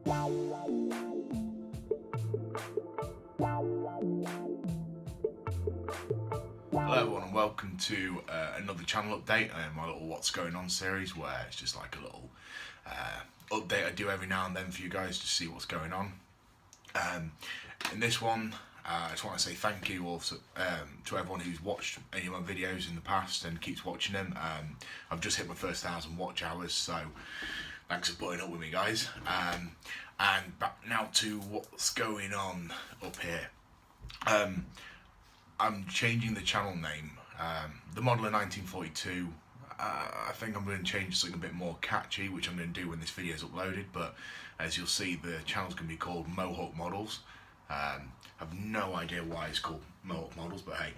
Hello everyone and welcome to another channel update, my little What's Going On series, where it's just like a little update I do every now and then for you guys to see what's going on. In this one, I just want to say thank you also to everyone who's watched any of my videos in the past and keeps watching them. I've just hit my first 1,000 watch hours, so thanks for putting up with me, guys. And back now to what's going on up here. I'm changing the channel name. The model in 1942, I think I'm going to change something a bit more catchy, which I'm going to do when this video is uploaded, but as you'll see, the channel's going to be called Mohawk Models. I have no idea why it's called Mohawk Models, but hey.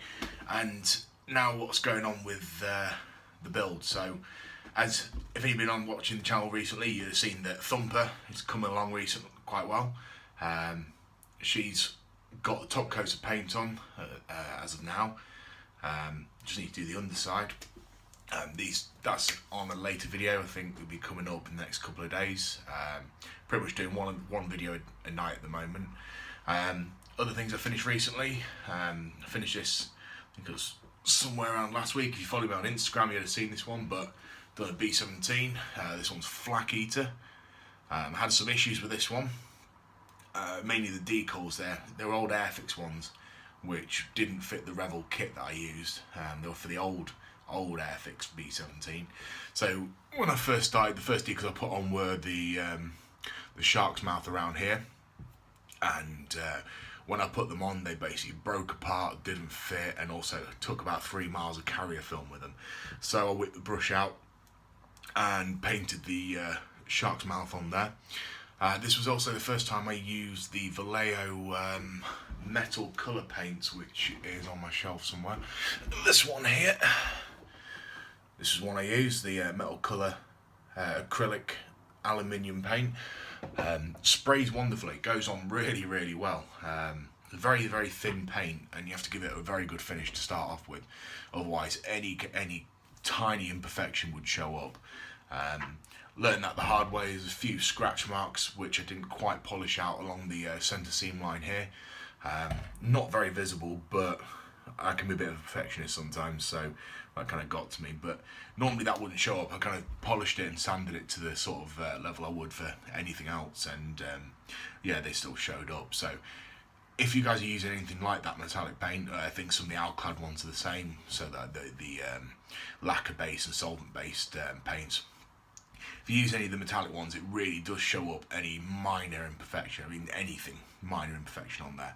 And now what's going on with the build. So, if you've been on watching the channel recently, you've seen that Thumper is coming along recently quite well. She's got the top coats of paint on as of now. Just need to do the underside. That's on a later video. I think will be coming up in the next couple of days. Pretty much doing one video a night at the moment. Other things I finished recently. I finished this, I think it was somewhere around last week. If you follow me on Instagram, you'd have seen this one, but done a B17. This one's Flak Eater. Had some issues with this one. Mainly the decals there. They were old Airfix ones, which didn't fit the Revel kit that I used. They were for the old Airfix B17. So when I first started, the first decals I put on were the shark's mouth around here, and when I put them on, they basically broke apart, didn't fit, and also took about 3 miles of carrier film with them. So I whipped the brush out and painted the shark's mouth on there. This was also the first time I used the Vallejo metal colour paints, which is on my shelf somewhere. This one here. This is one I used, the metal colour acrylic aluminium paint. Sprays wonderfully, it goes on really, really well. Very, very thin paint, and you have to give it a very good finish to start off with. Otherwise, any tiny imperfection would show up. Learned that the hard way. There's a few scratch marks which I didn't quite polish out along the centre seam line here. Not very visible, but I can be a bit of a perfectionist sometimes, so that kind of got to me. But normally that wouldn't show up. I kind of polished it and sanded it to the sort of level I would for anything else, and yeah, they still showed up. So if you guys are using anything like that metallic paint, I think some of the Alclad ones are the same, so that the lacquer based and solvent based paints. If you use any of the metallic ones, it really does show up any minor imperfection. I mean, anything minor imperfection on there.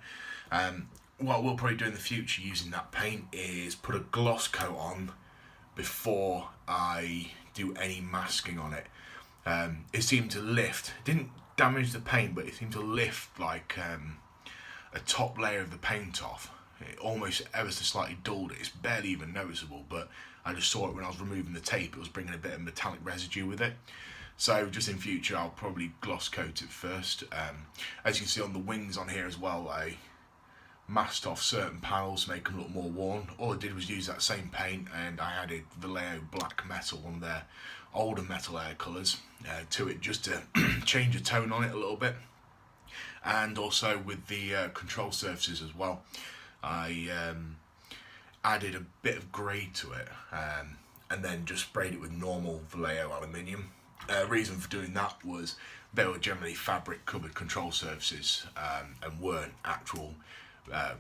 What we'll probably do in the future using that paint is put a gloss coat on before I do any masking on it. It seemed to lift. It didn't damage the paint, but it seemed to lift like a top layer of the paint off. It almost ever so slightly dulled it. It's barely even noticeable, but I just saw it when I was removing the tape. It was bringing a bit of metallic residue with it. So just in future, I'll probably gloss coat it first. As you can see on the wings on here as well, I masked off certain panels to make them look more worn. All I did was use that same paint, and I added Vallejo black metal, one of their older metal air colours, to it, just to change the tone on it a little bit. And also with the control surfaces as well, I added a bit of grey to it, and then just sprayed it with normal Vallejo aluminium. Reason for doing that was they were generally fabric covered control surfaces, and weren't actual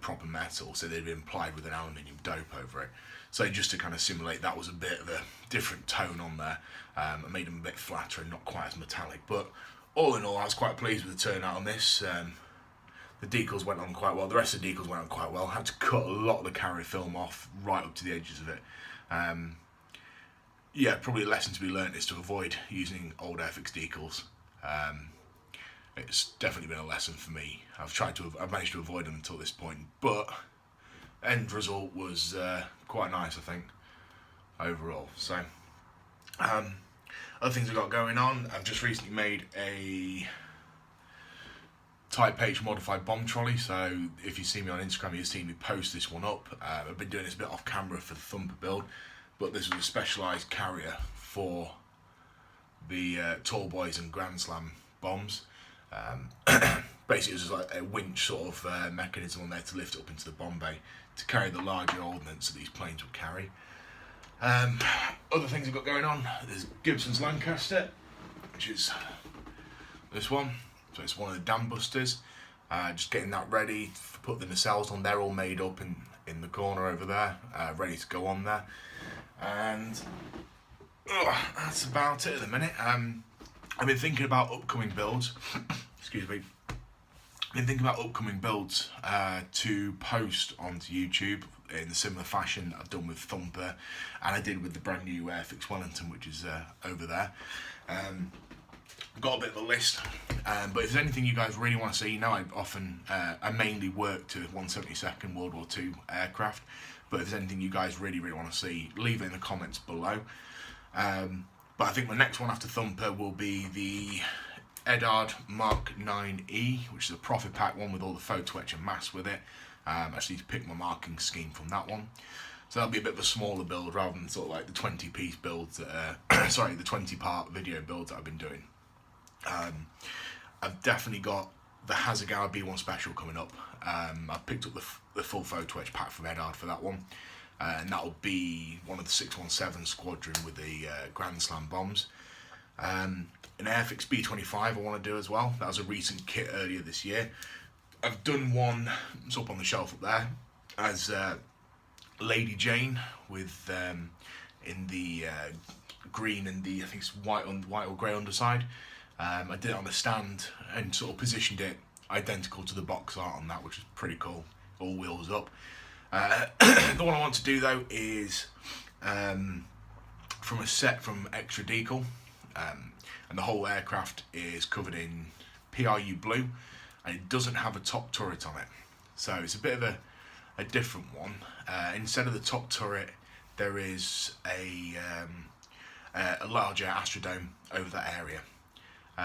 proper metal, so they'd been applied with an aluminium dope over it. So just to kind of simulate that was a bit of a different tone on there. I made them a bit flatter and not quite as metallic, but all in all, I was quite pleased with the turnout on this. The decals went on quite well. The rest of the decals went on quite well. I had to cut a lot of the carrier film off right up to the edges of it. Yeah, probably a lesson to be learnt is to avoid using old Airfix decals. It's definitely been a lesson for me. I've managed to avoid them until this point, but end result was quite nice, I think, overall. So, other things I've got going on, I've just recently made a Type H modified bomb trolley, so if you see me on Instagram, you've seen me post this one up. I've been doing this a bit off camera for the Thumper build, but this was a specialised carrier for the Tall Boys and Grand Slam bombs. Basically, it's just like a winch sort of mechanism on there to lift it up into the bomb bay to carry the larger ordnance that these planes would carry. Other things I've got going on, there's Gibson's Lancaster, which is this one. So it's one of the dam busters. Just getting that ready to put the nacelles on. They're all made up in the corner over there, ready to go on there. And that's about it at the minute. I've been thinking about upcoming builds. Excuse me. I've been thinking about upcoming builds to post onto YouTube in a similar fashion that I've done with Thumper, and I did with the brand new Airfix Wellington, which is over there. I've got a bit of a list, but if there's anything you guys really want to see, I mainly work to 172nd World War II aircraft, but if there's anything you guys really want to see, leave it in the comments below. But I think the next one after Thumper will be the Edard Mark 9E, which is a profit pack one with all the photo etch and mass with it. Actually, to pick my marking scheme from that one. So that'll be a bit of a smaller build rather than sort of like the 20-piece builds that, sorry, the 20-part video builds that I've been doing. I've definitely got the Hasegawa B1 Special coming up. I've picked up the full photo etch pack from Edard for that one. And that'll be one of the 617 squadron with the Grand Slam bombs. An Airfix B25 I want to do as well. That was a recent kit earlier this year. I've done one, it's up on the shelf up there, as Lady Jane with in the green and the, I think it's white or grey underside. I did it on a stand and sort of positioned it identical to the box art on that, which is pretty cool, all wheels up. The one I want to do though is from a set from Extra Decal, and the whole aircraft is covered in PRU blue, and it doesn't have a top turret on it, so it's a bit of a different one. Instead of the top turret, there is a larger Astrodome over that area,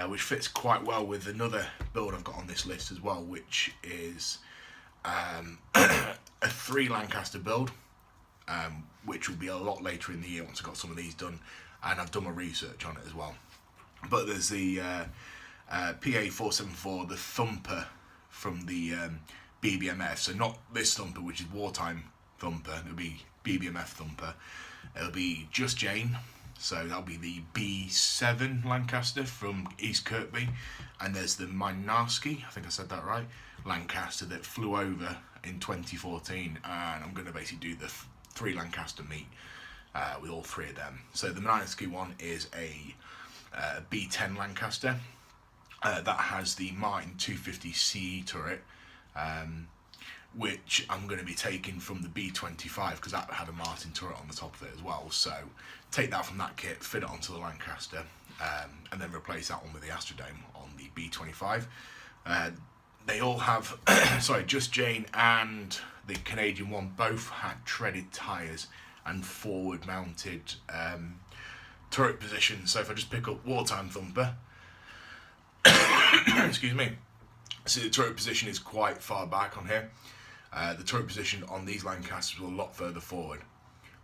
which fits quite well with another build I've got on this list as well, which is a 3 Lancaster build, which will be a lot later in the year once I've got some of these done, and I've done my research on it as well. But there's the PA474, the Thumper from the BBMF, so not this Thumper, which is wartime Thumper, it'll be BBMF Thumper. It'll be Just Jane, so that'll be the B7 Lancaster from East Kirkby, and there's the Mynarski, I think I said that right, Lancaster that flew over in 2014, and I'm going to basically do the 3 Lancaster meet with all 3 of them. So the Mynarski one is a B10 Lancaster that has the Martin 250 CE turret, which I'm going to be taking from the B25 because that had a Martin turret on the top of it as well. So take that from that kit, fit it onto the Lancaster, and then replace that one with the Astrodome on the B25. They all have, sorry, Just Jane and the Canadian one both had treaded tyres and forward mounted turret positions. So if I just pick up Wartime Thumper, excuse me, see the turret position is quite far back on here. The turret position on these Lancasters was a lot further forward.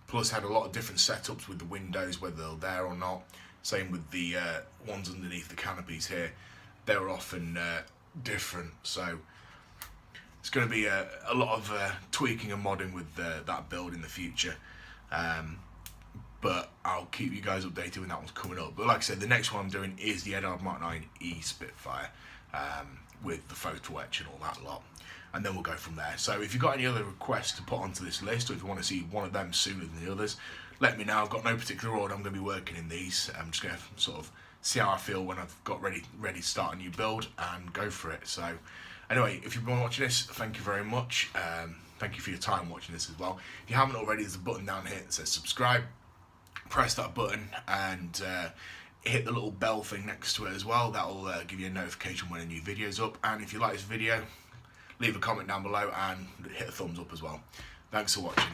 Plus had a lot of different setups with the windows, whether they're there or not. Same with the ones underneath the canopies here. They're often different, so it's going to be a lot of tweaking and modding with that build in the future. But I'll keep you guys updated when that one's coming up. But like I said, the next one I'm doing is the Edard Mark 9E Spitfire with the photo etch and all that lot. And then we'll go from there. So if you've got any other requests to put onto this list, or if you want to see one of them sooner than the others, let me know. I've got no particular order I'm going to be working in these. I'm just going to sort of see how I feel when I've got ready to start a new build and go for it. So anyway, if you've been watching this, thank you very much. Thank you for your time watching this as well. If you haven't already, there's a button down here that says subscribe. Press that button and hit the little bell thing next to it as well. That'll give you a notification when a new video's up. And if you like this video, leave a comment down below and hit a thumbs up as well. Thanks for watching.